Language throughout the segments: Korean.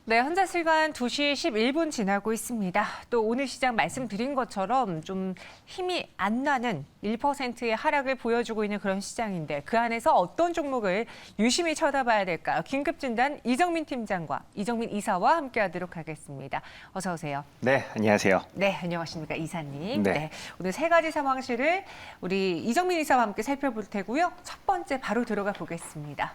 네, 현재 시간 2시 11분 지나고 있습니다. 또 오늘 시장 말씀드린 것처럼 좀 힘이 안 나는 1%의 하락을 보여주고 있는 그런 시장인데 그 안에서 어떤 종목을 유심히 쳐다봐야 될까요? 긴급진단 이정민 팀장과 이정민 이사와 함께하도록 하겠습니다. 어서 오세요. 네, 안녕하세요. 네, 안녕하십니까 이사님. 네. 오늘 세 가지 상황실을 우리 이정민 이사와 함께 살펴볼 테고요. 첫 번째 바로 들어가 보겠습니다.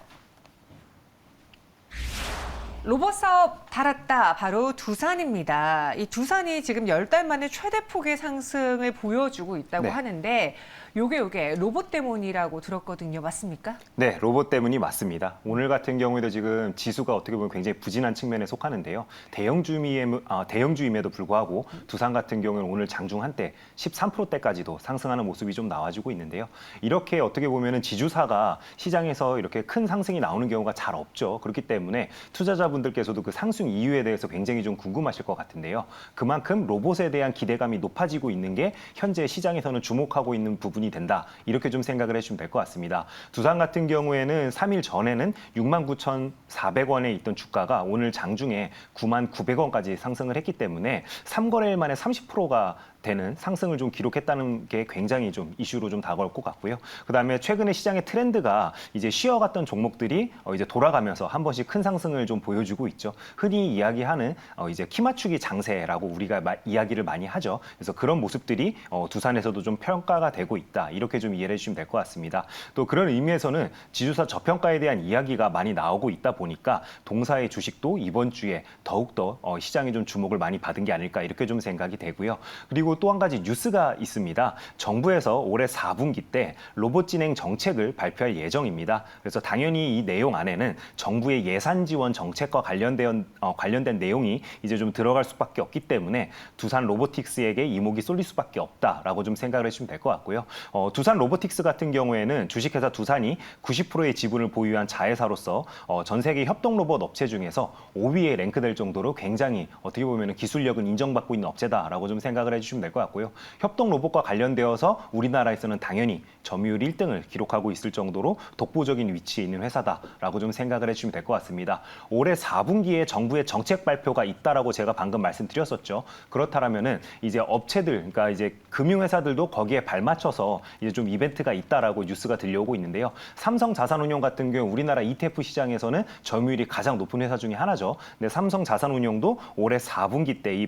로봇 사업 달았다. 바로 두산입니다. 이 두산이 지금 10달 만에 최대 폭의 상승을 보여주고 있다고 네. 하는데 요게 로봇 때문이라고 들었거든요. 맞습니까? 네, 로봇 때문이 맞습니다. 오늘 같은 경우에도 지금 지수가 어떻게 보면 굉장히 부진한 측면에 속하는데요. 대형주임에도 불구하고 두산 같은 경우는 오늘 장중 한때 13%대까지도 상승하는 모습이 좀 나와주고 있는데요. 이렇게 어떻게 보면은 지주사가 시장에서 이렇게 큰 상승이 나오는 경우가 잘 없죠. 그렇기 때문에 투자자분들께서도 그 상승 이유에 대해서 굉장히 좀 궁금하실 것 같은데요. 그만큼 로봇에 대한 기대감이 높아지고 있는 게 현재 시장에서는 주목하고 있는 부분이 된다. 이렇게 좀 생각을 해주시면 될 것 같습니다. 두산 같은 경우에는 3일 전에는 69,400원에 있던 주가가 오늘 장중에 99,900원까지 상승을 했기 때문에 3거래일 만에 30%가 되는 상승을 좀 기록했다는 게 굉장히 좀 이슈로 좀 다가올 것 같고요. 그다음에 최근에 시장의 트렌드가 이제 쉬어갔던 종목들이 이제 돌아가면서 한 번씩 큰 상승을 좀 보여주고 있죠. 흔히 이야기하는 이제 키 맞추기 장세라고 우리가 이야기를 많이 하죠. 그래서 그런 모습들이 두산에서도 좀 평가가 되고 있다. 이렇게 좀 이해를 해주시면 될 것 같습니다. 또 그런 의미에서는 지주사 저평가에 대한 이야기가 많이 나오고 있다 보니까 동사의 주식도 이번 주에 더욱더 시장이 좀 주목을 많이 받은 게 아닐까 이렇게 좀 생각이 되고요. 그리고 또 한 가지 뉴스가 있습니다. 정부에서 올해 4분기 때 로봇 진행 정책을 발표할 예정입니다. 그래서 당연히 이 내용 안에는 정부의 예산 지원 정책과 관련된 내용이 이제 좀 들어갈 수밖에 없기 때문에 두산 로보틱스에게 이목이 쏠릴 수밖에 없다라고 좀 생각을 해주시면 될 것 같고요. 두산 로보틱스 같은 경우에는 주식회사 두산이 90%의 지분을 보유한 자회사로서 전 세계 협동 로봇 업체 중에서 5위에 랭크될 정도로 굉장히 어떻게 보면 기술력은 인정받고 있는 업체다라고 좀 생각을 해주시면 될 것 같고요. 협동 로봇과 관련되어서 우리나라에서는 당연히 점유율 1등을 기록하고 있을 정도로 독보적인 위치에 있는 회사다라고 좀 생각을 해주시면 될 것 같습니다. 올해 4분기에 정부의 정책 발표가 있다라고 제가 방금 말씀드렸었죠. 그렇다면은 이제 업체들, 그러니까 이제 금융회사들도 거기에 발맞춰서 이제 좀 이벤트가 있다라고 뉴스가 들려오고 있는데요. 삼성 자산운용 같은 경우 우리나라 ETF 시장에서는 점유율이 가장 높은 회사 중에 하나죠. 근데 삼성 자산운용도 올해 4분기 때 이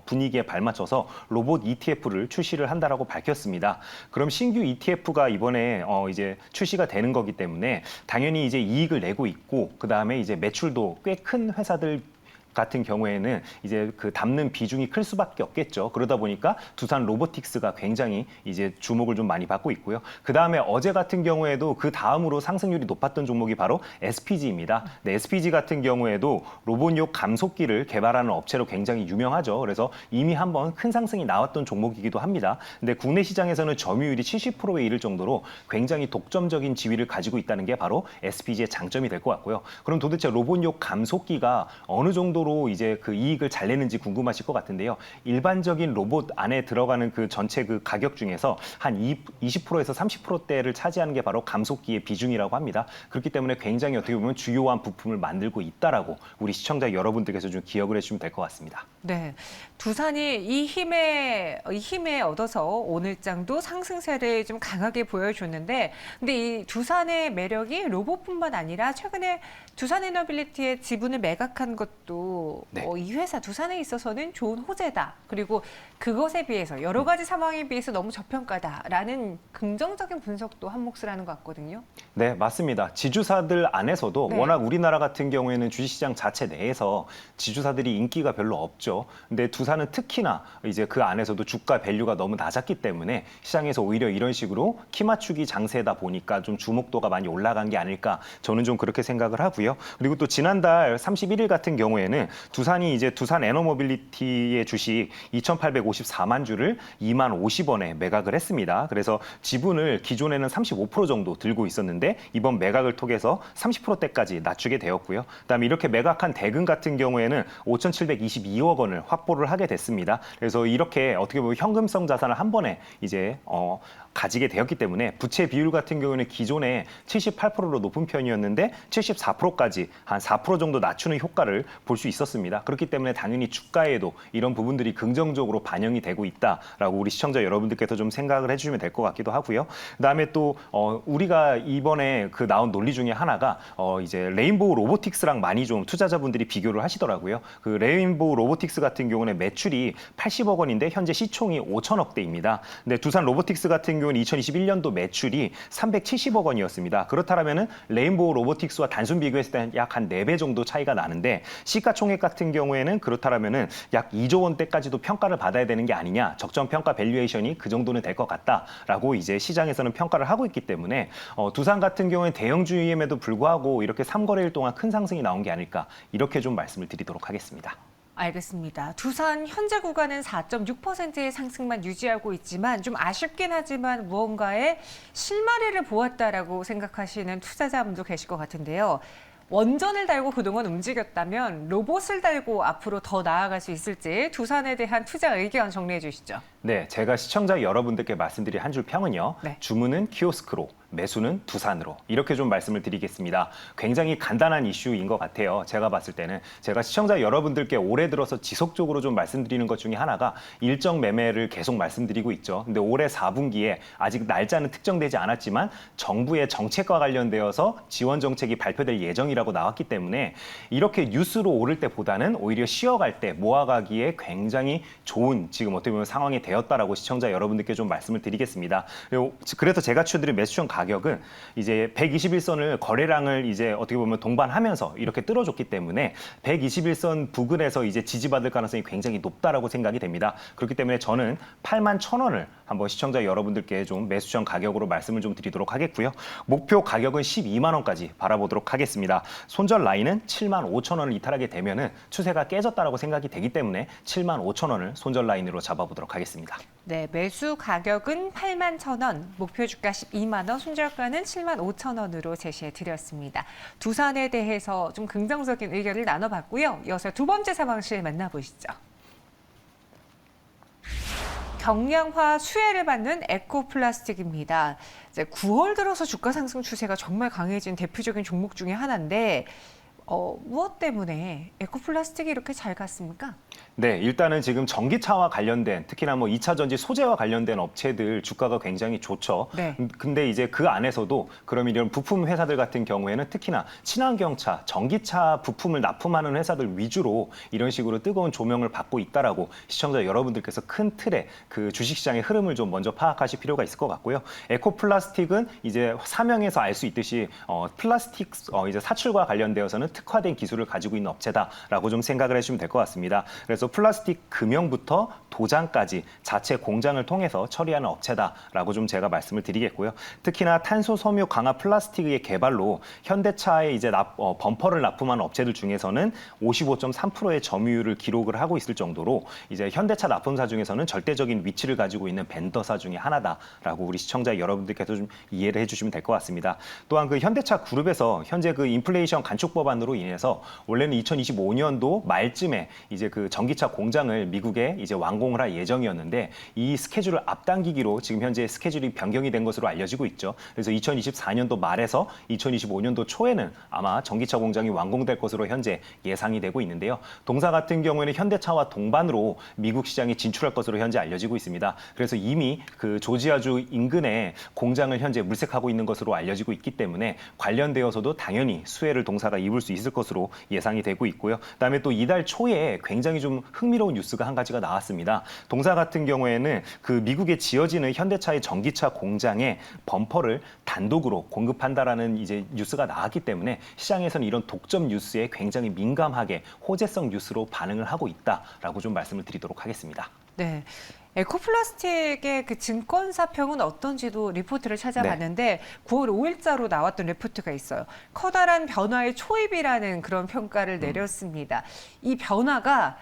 분위기에 발맞춰서 로봇 ETF를 출시를 한다라고 밝혔습니다. 그럼 신규 ETF가 이번에 이제 출시가 되는 거기 때문에 당연히 이제 이익을 내고 있고 그다음에 이제 매출도 꽤 큰 회사들 같은 경우에는 이제 그 담는 비중이 클 수밖에 없겠죠. 그러다 보니까 두산 로보틱스가 굉장히 이제 주목을 좀 많이 받고 있고요. 그 다음에 어제 같은 경우에도 그 다음으로 상승률이 높았던 종목이 바로 SPG입니다. 네, SPG 같은 경우에도 로봇용 감속기를 개발하는 업체로 굉장히 유명하죠. 그래서 이미 한번 큰 상승이 나왔던 종목이기도 합니다. 근데 국내 시장에서는 점유율이 70%에 이를 정도로 굉장히 독점적인 지위를 가지고 있다는 게 바로 SPG의 장점이 될 것 같고요. 그럼 도대체 로봇용 감속기가 어느 정도 이제 그 이익을 잘 내는지 궁금하실 것 같은데요. 일반적인 로봇 안에 들어가는 그 전체 그 가격 중에서 한 20%에서 30%대를 차지하는 게 바로 감속기의 비중이라고 합니다. 그렇기 때문에 굉장히 어떻게 보면 주요한 부품을 만들고 있다라고 우리 시청자 여러분들께서 좀 기억을 해주시면 될 것 같습니다. 네, 두산이 이 힘에 얻어서 오늘장도 상승세를 좀 강하게 보여줬는데, 근데 이 두산의 매력이 로봇뿐만 아니라 최근에 두산에너빌리티의 지분을 매각한 것도 네. 이 회사 두산에 있어서는 좋은 호재다. 그리고 그것에 비해서 여러 가지 상황에 비해서 너무 저평가다라는 긍정적인 분석도 한 몫을 하는 것 같거든요. 네, 맞습니다. 지주사들 안에서도 네. 워낙 우리나라 같은 경우에는 주식시장 자체 내에서 지주사들이 인기가 별로 없죠. 근데 두산은 특히나 이제 그 안에서도 주가 밸류가 너무 낮았기 때문에 시장에서 오히려 이런 식으로 키 맞추기 장세다 보니까 좀 주목도가 많이 올라간 게 아닐까 저는 좀 그렇게 생각을 하고요. 그리고 또 지난달 31일 같은 경우에는 두산이 이제 두산 에너모빌리티의 주식 2,854만 주를 2만 50원에 매각을 했습니다. 그래서 지분을 기존에는 35% 정도 들고 있었는데 이번 매각을 통해서 30%대까지 낮추게 되었고요. 그다음에 이렇게 매각한 대금 같은 경우에는 5,722억 원을 확보를 하게 됐습니다. 그래서 이렇게 어떻게 보면 현금성 자산을 한 번에 이제 가지게 되었기 때문에 부채 비율 같은 경우는 기존에 78%로 높은 편이었는데 74%까지 한 4% 정도 낮추는 효과를 볼 수 있었습니다. 그렇기 때문에 당연히 주가에도 이런 부분들이 긍정적으로 반영이 되고 있다라고 우리 시청자 여러분들께서 좀 생각을 해주시면 될 것 같기도 하고요. 그다음에 또 우리가 이번에 그 나온 논리 중에 하나가 이제 레인보우 로보틱스랑 많이 좀 투자자분들이 비교를 하시더라고요. 그 레인보우 로보틱스 같은 경우는 매출이 80억 원인데 현재 시총이 5천억대입니다. 근데 두산 로보틱스 같은 경우는 2021년도 매출이 370억 원이었습니다. 그렇다면은 레인보우 로보틱스와 단순 비교했을 때 약 한 4배 정도 차이가 나는데 시가총액 같은 경우에는 그렇다면은 약 2조 원대까지도 평가를 받아야 되는 게 아니냐. 적정 평가 밸류에이션이 그 정도는 될 것 같다라고 이제 시장에서는 평가를 하고 있기 때문에 두산 같은 경우는 대형주임에도 불구하고 이렇게 3거래일 동안 큰 상승이 나온 게 아닐까 이렇게 좀 말씀을 드리도록 하겠습니다. 알겠습니다. 두산 현재 구간은 4.6%의 상승만 유지하고 있지만 좀 아쉽긴 하지만 무언가의 실마리를 보았다라고 생각하시는 투자자분도 계실 것 같은데요. 원전을 달고 그동안 움직였다면 로봇을 달고 앞으로 더 나아갈 수 있을지 두산에 대한 투자 의견 정리해 주시죠. 네, 제가 시청자 여러분들께 말씀드릴 한 줄 평은요. 네. 주문은 키오스크로, 매수는 두산으로 이렇게 좀 말씀을 드리겠습니다. 굉장히 간단한 이슈인 것 같아요. 제가 봤을 때는 제가 시청자 여러분들께 올해 들어서 지속적으로 좀 말씀드리는 것 중에 하나가 일정 매매를 계속 말씀드리고 있죠. 근데 올해 4분기에 아직 날짜는 특정되지 않았지만 정부의 정책과 관련되어서 지원 정책이 발표될 예정이라고 나왔기 때문에 이렇게 뉴스로 오를 때보다는 오히려 쉬어갈 때 모아가기에 굉장히 좋은 지금 어떻게 보면 상황이 되었다라고 시청자 여러분들께 좀 말씀을 드리겠습니다. 그래서 제가 추천드린 매수형 가격은 이제 121선을 거래량을 이제 어떻게 보면 동반하면서 이렇게 뚫어줬기 때문에 121선 부근에서 이제 지지받을 가능성이 굉장히 높다라고 생각이 됩니다. 그렇기 때문에 저는 81,000원을 한번 시청자 여러분들께 좀 매수형 가격으로 말씀을 좀 드리도록 하겠고요. 목표 가격은 12만 원까지 바라보도록 하겠습니다. 손절 라인은 75,000원을 이탈하게 되면은 추세가 깨졌다라고 생각이 되기 때문에 75,000원을 손절 라인으로 잡아보도록 하겠습니다. 네, 매수 가격은 81,000원, 목표 주가 12만 원, 손절가는 75,000원으로 제시해 드렸습니다. 두산에 대해서 좀 긍정적인 의견을 나눠봤고요. 이어서 두 번째 상황실 만나보시죠. 경량화 수혜를 받는 에코플라스틱입니다. 이제 9월 들어서 주가 상승 추세가 정말 강해진 대표적인 종목 중에 하나인데 무엇 때문에 에코플라스틱이 이렇게 잘 갔습니까? 네, 일단은 지금 전기차와 관련된 특히나 뭐 2차 전지 소재와 관련된 업체들 주가가 굉장히 좋죠. 네. 근데 이제 그 안에서도 그럼 이런 부품 회사들 같은 경우에는 특히나 친환경차, 전기차 부품을 납품하는 회사들 위주로 이런 식으로 뜨거운 조명을 받고 있다라고 시청자 여러분들께서 큰 틀의 그 주식시장의 흐름을 좀 먼저 파악하실 필요가 있을 것 같고요. 에코플라스틱은 이제 사명에서 알 수 있듯이 플라스틱 이제 사출과 관련되어서는 특화된 기술을 가지고 있는 업체다라고 좀 생각을 해주시면 될 것 같습니다. 그래서 플라스틱 금형부터 도장까지 자체 공장을 통해서 처리하는 업체다라고 좀 제가 말씀을 드리겠고요. 특히나 탄소 섬유 강화 플라스틱의 개발로 현대차에 이제 범퍼를 납품하는 업체들 중에서는 55.3%의 점유율을 기록을 하고 있을 정도로 이제 현대차 납품사 중에서는 절대적인 위치를 가지고 있는 벤더사 중에 하나다라고 우리 시청자 여러분들께서 좀 이해를 해주시면 될 것 같습니다. 또한 그 현대차 그룹에서 현재 그 인플레이션 간축 법안으로 인해서 원래는 2025년도 말쯤에 이제 그 전기차 공장을 미국에 이제 완공을 할 예정이었는데 이 스케줄을 앞당기기로 지금 현재 스케줄이 변경이 된 것으로 알려지고 있죠. 그래서 2024년도 말에서 2025년도 초에는 아마 전기차 공장이 완공될 것으로 현재 예상이 되고 있는데요. 동사 같은 경우에는 현대차와 동반으로 미국 시장에 진출할 것으로 현재 알려지고 있습니다. 그래서 이미 그 조지아주 인근에 공장을 현재 물색하고 있는 것으로 알려지고 있기 때문에 관련되어서도 당연히 수혜를 동사가 입을 수 있을 것으로 예상이 되고 있고요. 그다음에 또 이달 초에 굉장히 좀 흥미로운 뉴스가 한 가지가 나왔습니다. 동사 같은 경우에는 그 미국에 지어지는 현대차의 전기차 공장에 범퍼를 단독으로 공급한다라는 이제 뉴스가 나왔기 때문에 시장에서는 이런 독점 뉴스에 굉장히 민감하게 호재성 뉴스로 반응을 하고 있다라고 좀 말씀을 드리도록 하겠습니다. 네. 에코플라스틱의 그 증권사평은 어떤지도 리포트를 찾아봤는데 9월 5일자로 나왔던 리포트가 있어요. 커다란 변화의 초입이라는 그런 평가를 내렸습니다. 이 변화가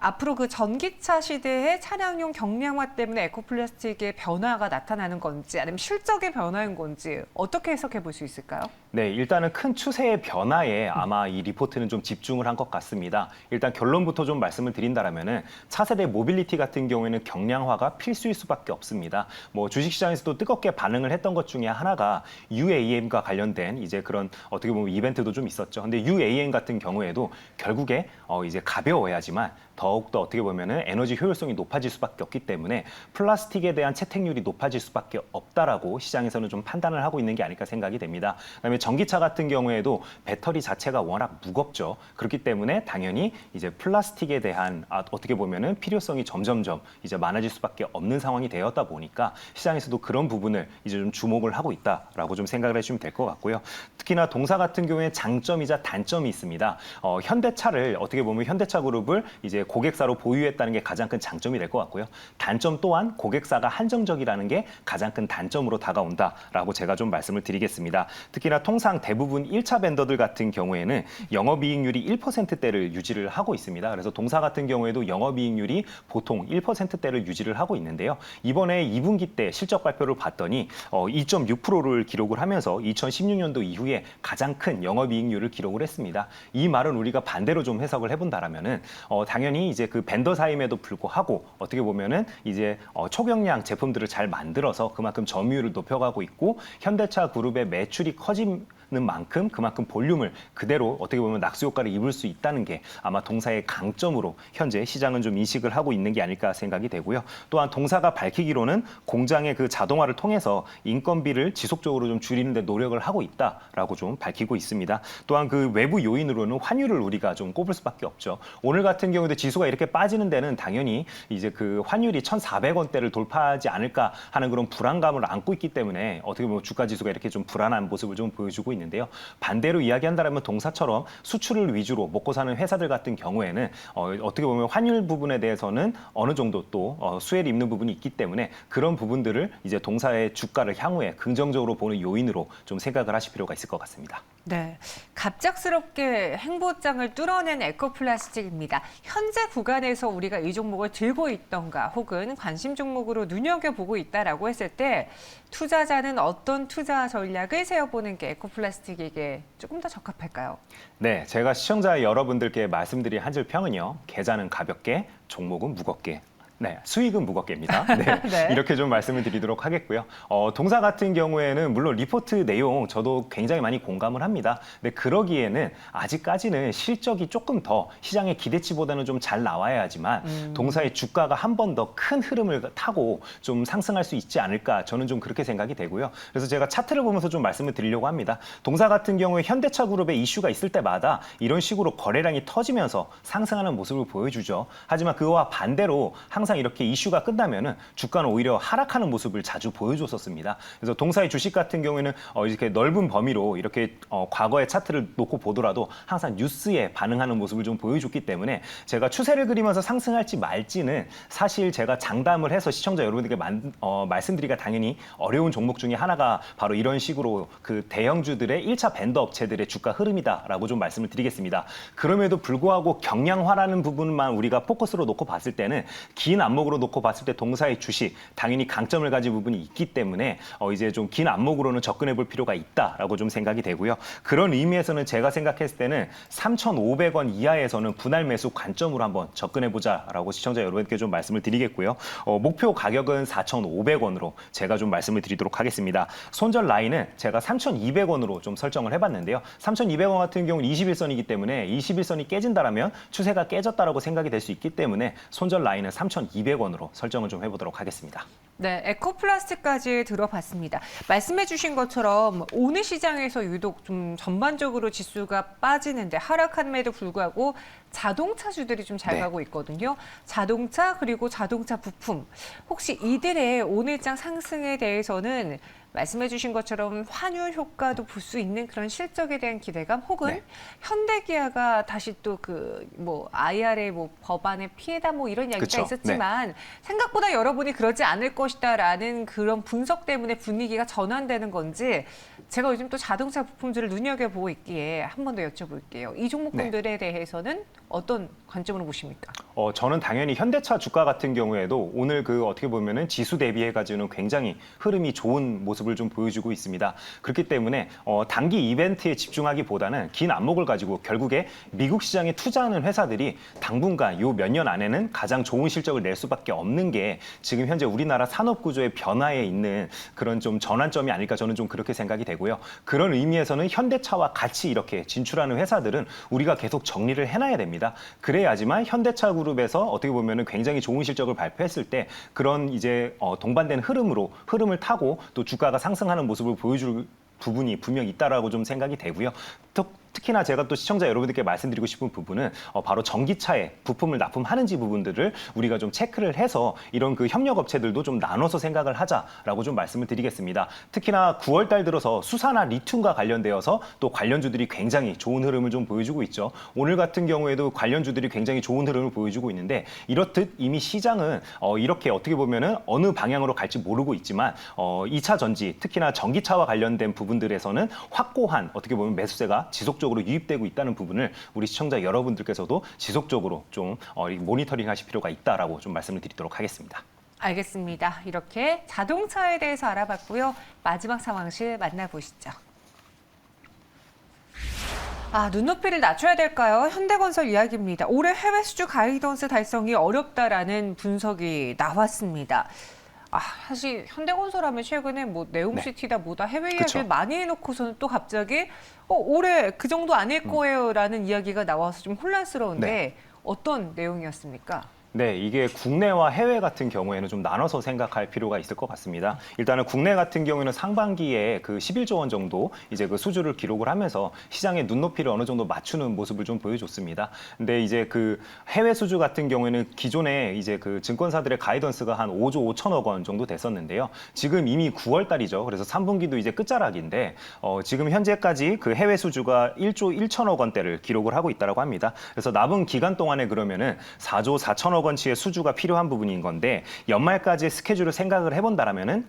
앞으로 그 전기차 시대의 차량용 경량화 때문에 에코플라스틱의 변화가 나타나는 건지 아니면 실적의 변화인 건지 어떻게 해석해 볼 수 있을까요? 네, 일단은 큰 추세의 변화에 아마 이 리포트는 좀 집중을 한 것 같습니다. 일단 결론부터 좀 말씀을 드린다면은 차세대 모빌리티 같은 경우에는 경량화가 필수일 수밖에 없습니다. 뭐 주식시장에서도 뜨겁게 반응을 했던 것 중에 하나가 UAM과 관련된 이제 그런 어떻게 보면 이벤트도 좀 있었죠. 근데 UAM 같은 경우에도 결국에 이제 가벼워야지만 더욱더 어떻게 보면은 에너지 효율성이 높아질 수밖에 없기 때문에 플라스틱에 대한 채택률이 높아질 수밖에 없다라고 시장에서는 좀 판단을 하고 있는 게 아닐까 생각이 됩니다. 그다음에 전기차 같은 경우에도 배터리 자체가 워낙 무겁죠. 그렇기 때문에 당연히 이제 플라스틱에 대한 어떻게 보면은 필요성이 점점점 이제 많아질 수밖에 없는 상황이 되었다 보니까 시장에서도 그런 부분을 이제 좀 주목을 하고 있다라고 좀 생각을 해주시면 될 것 같고요. 특히나 동사 같은 경우에 장점이자 단점이 있습니다. 현대차를 어떻게 보면 현대차 그룹을 이제 고객사로 보유했다는 게 가장 큰 장점이 될 것 같고요. 단점 또한 고객사가 한정적이라는 게 가장 큰 단점으로 다가온다라고 제가 좀 말씀을 드리겠습니다. 특히나 통상 대부분 1차 벤더들 같은 경우에는 영업이익률이 1%대를 유지를 하고 있습니다. 그래서 동사 같은 경우에도 영업이익률이 보통 1%대를 유지를 하고 있는데요. 이번에 2분기 때 실적 발표를 봤더니 2.6%를 기록을 하면서 2016년도 이후에 가장 큰 영업이익률을 기록을 했습니다. 이 말은 우리가 반대로 좀 해석을 해본다라면은 당연히 이제 그 벤더사임에도 불구하고 어떻게 보면은 이제 초경량 제품들을 잘 만들어서 그만큼 점유율을 높여가고 있고 현대차 그룹의 매출이 커지는 만큼 그만큼 볼륨을 그대로 어떻게 보면 낙수 효과를 입을 수 있다는 게 아마 동사의 강점으로 현재 시장은 좀 인식을 하고 있는 게 아닐까 생각이 되고요. 또한 동사가 밝히기로는 공장의 그 자동화를 통해서 인건비를 지속적으로 좀 줄이는 데 노력을 하고 있다라고 좀 밝히고 있습니다. 또한 그 외부 요인으로는 환율을 우리가 좀 꼽을 수밖에 없죠. 오늘 같은 경우도 지수가 이렇게 빠지는 데는 당연히 이제 그 환율이 1,400원대를 돌파하지 않을까 하는 그런 불안감을 안고 있기 때문에 어떻게 보면 주가 지수가 이렇게 좀 불안한 모습을 좀 보여주고 있는데요. 반대로 이야기한다면 동사처럼 수출을 위주로 먹고 사는 회사들 같은 경우에는 어떻게 보면 환율 부분에 대해서는 어느 정도 또 수혜를 입는 부분이 있기 때문에 그런 부분들을 이제 동사의 주가를 향후에 긍정적으로 보는 요인으로 좀 생각을 하실 필요가 있을 것 같습니다. 네, 갑작스럽게 행보장을 뚫어낸 에코플라스틱입니다. 현재 구간에서 우리가 이 종목을 들고 있던가 혹은 관심 종목으로 눈여겨보고 있다라고 했을 때 투자자는 어떤 투자 전략을 세워보는 게 에코플라스틱에게 조금 더 적합할까요? 네, 제가 시청자 여러분들께 말씀드릴 한 줄 평은요. 계좌는 가볍게, 종목은 무겁게. 네, 수익은 무겁게입니다. 네, 네. 이렇게 좀 말씀을 드리도록 하겠고요. 동사 같은 경우에는 물론 리포트 내용 저도 굉장히 많이 공감을 합니다. 근데 그러기에는 아직까지는 실적이 조금 더 시장의 기대치보다는 좀 잘 나와야 하지만 동사의 주가가 한 번 더 큰 흐름을 타고 좀 상승할 수 있지 않을까 저는 좀 그렇게 생각이 되고요. 그래서 제가 차트를 보면서 좀 말씀을 드리려고 합니다. 동사 같은 경우에 현대차 그룹의 이슈가 있을 때마다 이런 식으로 거래량이 터지면서 상승하는 모습을 보여주죠. 하지만 그와 반대로 항상 이렇게 이슈가 끝나면은 주가는 오히려 하락하는 모습을 자주 보여줬었습니다. 그래서 동사의 주식 같은 경우에는 이렇게 넓은 범위로 이렇게 과거의 차트를 놓고 보더라도 항상 뉴스에 반응하는 모습을 좀 보여줬기 때문에 제가 추세를 그리면서 상승할지 말지는 사실 제가 장담을 해서 시청자 여러분들께 말씀드리기가 당연히 어려운 종목 중에 하나가 바로 이런 식으로 그 대형주들의 1차 벤더 업체들의 주가 흐름이다라고 좀 말씀을 드리겠습니다. 그럼에도 불구하고 경량화라는 부분만 우리가 포커스로 놓고 봤을 때는 긴 안목으로 놓고 봤을 때 동사의 주식 당연히 강점을 가진 부분이 있기 때문에 이제 좀 긴 안목으로는 접근해 볼 필요가 있다라고 좀 생각이 되고요. 그런 의미에서는 제가 생각했을 때는 3,500원 이하에서는 분할 매수 관점으로 한번 접근해 보자라고 시청자 여러분께 좀 말씀을 드리겠고요. 목표 가격은 4,500원으로 제가 좀 말씀을 드리도록 하겠습니다. 손절 라인은 제가 3,200원으로 좀 설정을 해봤는데요. 3,200원 같은 경우는 21선이기 때문에 21선이 깨진다라면 추세가 깨졌다라고 생각이 될 수 있기 때문에 손절 라인은 3,200원으로 설정을 좀 해보도록 하겠습니다. 네, 에코플라스틱까지 들어봤습니다. 말씀해 주신 것처럼 오늘 시장에서 유독 좀 전반적으로 지수가 빠지는데 하락함에도 불구하고 자동차주들이 좀 잘 네. 가고 있거든요. 자동차 그리고 자동차 부품. 혹시 이들의 오늘장 상승에 대해서는 말씀해 주신 것처럼 환율 효과도 볼 수 있는 그런 실적에 대한 기대감 혹은 네. 현대기아가 다시 또 그 뭐 IRA 뭐 법안의 피해다 뭐 이런 이야기가 그쵸. 있었지만 생각보다 여러분이 그러지 않을 것이다라는 그런 분석 때문에 분위기가 전환되는 건지 제가 요즘 또 자동차 부품들을 눈여겨보고 있기에 한 번 더 여쭤볼게요. 이 종목군들에 대해서는 어떤 관점으로 보십니까? 저는 당연히 현대차 주가 같은 경우에도 오늘 어떻게 보면은 지수 대비해가지고는 굉장히 흐름이 좋은 모습을 좀 보여주고 있습니다. 그렇기 때문에 단기 이벤트에 집중하기보다는 긴 안목을 가지고 결국에 미국 시장에 투자하는 회사들이 당분간 요 몇 년 안에는 가장 좋은 실적을 낼 수밖에 없는 게 지금 현재 우리나라 산업 구조의 변화에 있는 그런 좀 전환점이 아닐까 저는 좀 그렇게 생각이 되고요. 그런 의미에서는 현대차와 같이 이렇게 진출하는 회사들은 우리가 계속 정리를 해놔야 됩니다. 그래야지만 현대차 그룹에서 어떻게 보면은 굉장히 좋은 실적을 발표했을 때 그런 이제 동반된 흐름을 타고 또 주가가 상승하는 모습을 보여줄 부분이 분명히 있다라고 좀 생각이 되고요. 특히나 제가 또 시청자 여러분들께 말씀드리고 싶은 부분은 바로 전기차에 부품을 납품하는지 부분들을 우리가 좀 체크를 해서 이런 그 협력업체들도 좀 나눠서 생각을 하자라고 좀 말씀을 드리겠습니다. 특히나 9월 달 들어서 수사나 리튬과 관련되어서 또 관련주들이 굉장히 좋은 흐름을 좀 보여주고 있죠. 오늘 같은 경우에도 관련주들이 굉장히 좋은 흐름을 보여주고 있는데 이렇듯 이미 시장은 이렇게 어떻게 보면은 어느 방향으로 갈지 모르고 있지만 2차 전지 특히나 전기차와 관련된 부분들에서는 확고한 어떻게 보면 매수세가 지속적으로 유입되고 있다는 부분을 우리 시청자 여러분들께서도 지속적으로 좀 모니터링 하실 필요가 있다라고 좀 말씀을 드리도록 하겠습니다. 알겠습니다. 이렇게 자동차에 대해서 알아봤고요. 마지막 상황실 만나보시죠. 눈높이를 낮춰야 될까요? 현대건설 이야기입니다. 올해 해외 수주 가이던스 달성이 어렵다라는 분석이 나왔습니다. 사실 현대건설하면 최근에 뭐 네옴시티다 뭐다 해외 이야기를 그쵸. 많이 해놓고서는 또 갑자기 올해 그 정도 아닐 거예요라는 이야기가 나와서 좀 혼란스러운데 네. 어떤 내용이었습니까? 네, 이게 국내와 해외 같은 경우에는 좀 나눠서 생각할 필요가 있을 것 같습니다. 일단은 국내 같은 경우에는 상반기에 그 11조 원 정도 이제 그 수주를 기록을 하면서 시장의 눈높이를 어느 정도 맞추는 모습을 좀 보여줬습니다. 근데 이제 그 해외 수주 같은 경우에는 기존에 이제 그 증권사들의 가이던스가 한 5조 5천억 원 정도 됐었는데요. 지금 이미 9월 달이죠. 그래서 3분기도 이제 끝자락인데 지금 현재까지 그 해외 수주가 1조 1천억 원대를 기록을 하고 있다라고 합니다. 그래서 남은 기간 동안에 그러면은 4조 4천억 원치의 수주가 필요한 부분인 건데 연말까지의 스케줄을 생각을 해본다라면은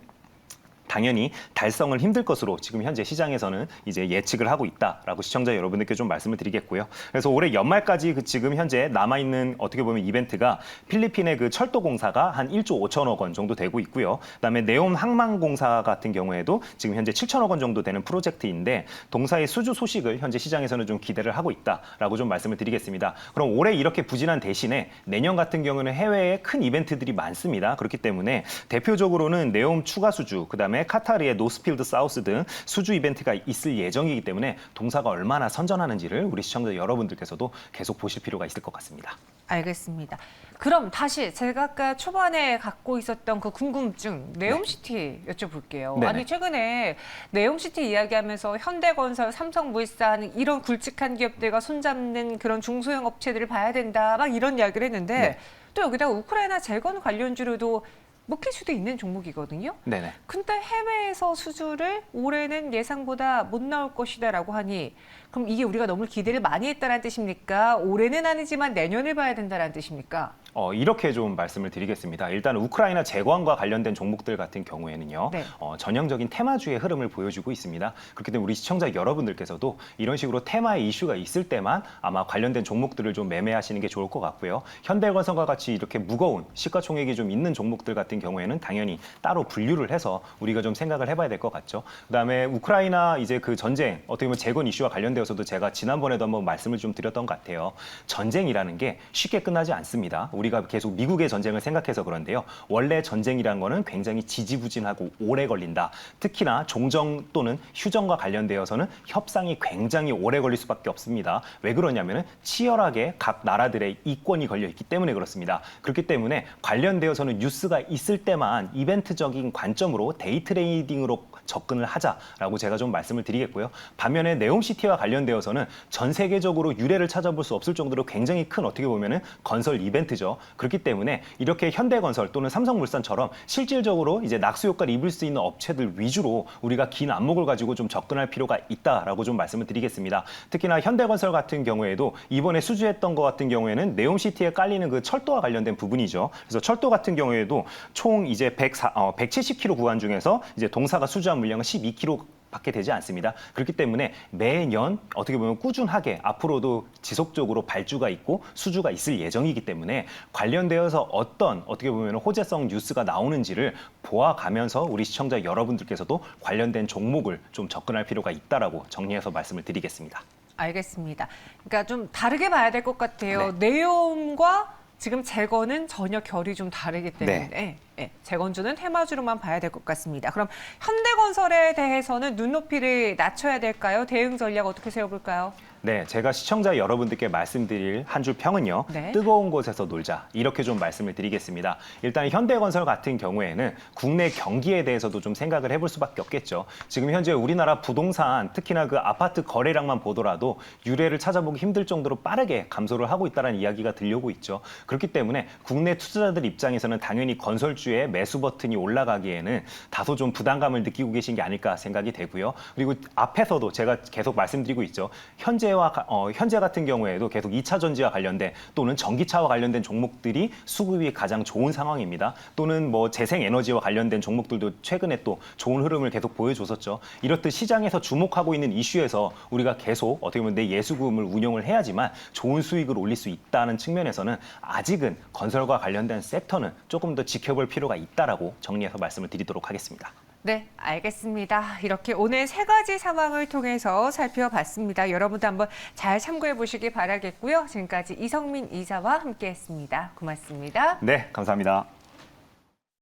당연히 달성을 힘들 것으로 지금 현재 시장에서는 이제 예측을 하고 있다라고 시청자 여러분들께 좀 말씀을 드리겠고요. 그래서 올해 연말까지 지금 현재 남아있는 어떻게 보면 이벤트가 필리핀의 그 철도공사가 한 1조 5천억 원 정도 되고 있고요. 그다음에 네옴 항만공사 같은 경우에도 지금 현재 7천억 원 정도 되는 프로젝트인데 동사의 수주 소식을 현재 시장에서는 좀 기대를 하고 있다라고 좀 말씀을 드리겠습니다. 그럼 올해 이렇게 부진한 대신에 내년 같은 경우는 해외에 큰 이벤트들이 많습니다. 그렇기 때문에 대표적으로는 네옴 추가 수주, 그다음에 카타르의 노스필드 사우스 등 수주 이벤트가 있을 예정이기 때문에 동사가 얼마나 선전하는지를 우리 시청자 여러분들께서도 계속 보실 필요가 있을 것 같습니다. 알겠습니다. 그럼 다시 제가 아까 초반에 갖고 있었던 그 궁금증 네옴시티 여쭤볼게요. 네네. 아니 최근에 네옴시티 이야기하면서 현대건설, 삼성물산 이런 굵직한 기업들과 손잡는 그런 중소형 업체들을 봐야 된다 막 이런 이야기를 했는데 네. 또 여기다가 우크라이나 재건 관련주로도 묶일 수도 있는 종목이거든요. 네네. 근데 해외에서 수주를 올해는 예상보다 못 나올 것이다라고 하니 그럼 이게 우리가 너무 기대를 많이 했다는 뜻입니까? 올해는 아니지만 내년을 봐야 된다는 뜻입니까? 이렇게 좀 말씀을 드리겠습니다. 일단 우크라이나 재건과 관련된 종목들 같은 경우에는요. 네. 전형적인 테마주의 흐름을 보여주고 있습니다. 그렇기 때문에 우리 시청자 여러분들께서도 이런 식으로 테마의 이슈가 있을 때만 아마 관련된 종목들을 좀 매매하시는 게 좋을 것 같고요. 현대건설과 같이 이렇게 무거운 시가총액이 좀 있는 종목들 같은 경우에는 당연히 따로 분류를 해서 우리가 좀 생각을 해봐야 될 것 같죠. 그다음에 우크라이나 이제 그 전쟁 어떻게 보면 재건 이슈와 관련되어서도 제가 지난번에도 한번 말씀을 좀 드렸던 것 같아요. 전쟁이라는 게 쉽게 끝나지 않습니다. 우리가 계속 미국의 전쟁을 생각해서 그런데요. 원래 전쟁이라는 거는 굉장히 지지부진하고 오래 걸린다. 특히나 종전 또는 휴전과 관련되어서는 협상이 굉장히 오래 걸릴 수밖에 없습니다. 왜 그러냐면은 치열하게 각 나라들의 이권이 걸려 있기 때문에 그렇습니다. 그렇기 때문에 관련되어서는 뉴스가 있을 때만 이벤트적인 관점으로 데이 트레이딩으로 접근을 하자라고 제가 좀 말씀을 드리겠고요. 반면에 네옴시티와 관련되어서는 전 세계적으로 유례를 찾아볼 수 없을 정도로 굉장히 큰 어떻게 보면은 건설 이벤트죠. 그렇기 때문에 이렇게 현대건설 또는 삼성물산처럼 실질적으로 이제 낙수 효과를 입을 수 있는 업체들 위주로 우리가 긴 안목을 가지고 좀 접근할 필요가 있다라고 좀 말씀을 드리겠습니다. 특히나 현대건설 같은 경우에도 이번에 수주했던 것 같은 경우에는 네옴시티에 깔리는 그 철도와 관련된 부분이죠. 그래서 철도 같은 경우에도 총 이제 170km 구간 중에서 이제 동사가 수주한 물량은 12km 밖에 되지 않습니다. 그렇기 때문에 매년 어떻게 보면 꾸준하게 앞으로도 지속적으로 발주가 있고 수주가 있을 예정이기 때문에 관련되어서 어떻게 보면 호재성 뉴스가 나오는지를 보아가면서 우리 시청자 여러분들께서도 관련된 종목을 좀 접근할 필요가 있다라고 정리해서 말씀을 드리겠습니다. 알겠습니다. 그러니까 좀 다르게 봐야 될 것 같아요. 네. 네옴과 지금 재건은 전혀 결이 좀 다르기 때문에 재건주는 테마주로만 봐야 될 것 같습니다. 그럼 현대건설에 대해서는 눈높이를 낮춰야 될까요? 대응 전략 어떻게 세워볼까요? 네, 제가 시청자 여러분들께 말씀드릴 한 줄 평은요. 네. 뜨거운 곳에서 놀자. 이렇게 좀 말씀을 드리겠습니다. 일단 현대건설 같은 경우에는 국내 경기에 대해서도 좀 생각을 해볼 수밖에 없겠죠. 지금 현재 우리나라 부동산, 특히나 그 아파트 거래량만 보더라도 유례를 찾아보기 힘들 정도로 빠르게 감소를 하고 있다는 이야기가 들려오고 있죠. 그렇기 때문에 국내 투자자들 입장에서는 당연히 건설주의 매수 버튼이 올라가기에는 다소 좀 부담감을 느끼고 계신 게 아닐까 생각이 되고요. 그리고 앞에서도 제가 계속 말씀드리고 있죠. 현재 같은 경우에도 계속 2차 전지와 관련된 또는 전기차와 관련된 종목들이 수급이 가장 좋은 상황입니다. 또는 뭐 재생에너지와 관련된 종목들도 최근에 또 좋은 흐름을 계속 보여줬었죠. 이렇듯 시장에서 주목하고 있는 이슈에서 우리가 계속 어떻게 보면 내 예수금을 운용을 해야지만 좋은 수익을 올릴 수 있다는 측면에서는 아직은 건설과 관련된 섹터는 조금 더 지켜볼 필요가 있다라고 정리해서 말씀을 드리도록 하겠습니다. 네, 알겠습니다. 이렇게 오늘 세 가지 상황을 통해서 살펴봤습니다. 여러분도 한번 잘 참고해 보시기 바라겠고요. 지금까지 이성민 이사와 함께했습니다. 고맙습니다. 네, 감사합니다.